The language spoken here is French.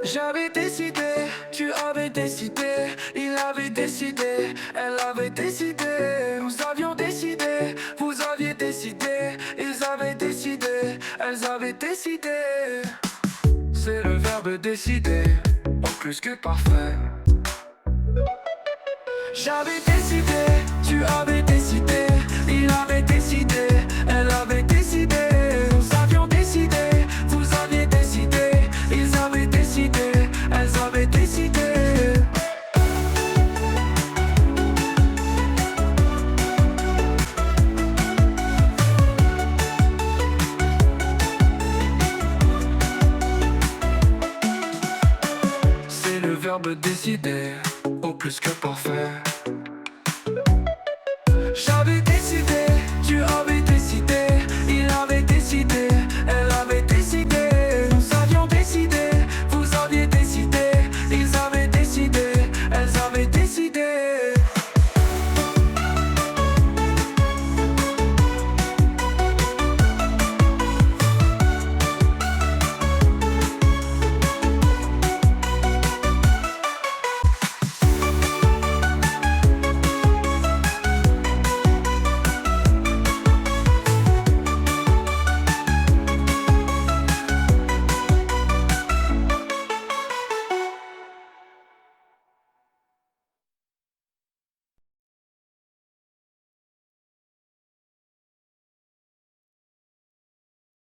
J'avais décidé, tu avais décidé, il avait décidé, elle avait décidé. Nous avions décidé, vous aviez décidé, ils avaient décidé, elles avaient décidé. C'est le verbe décider, en plus que parfait. J'avais décidé, tu avais décidé, il avait décidé, elle avait décidé. Nous avions décidé, vous aviez décidé, ils avaient décidé, elles avaient décidé. C'est le verbe décider, au plus que parfait.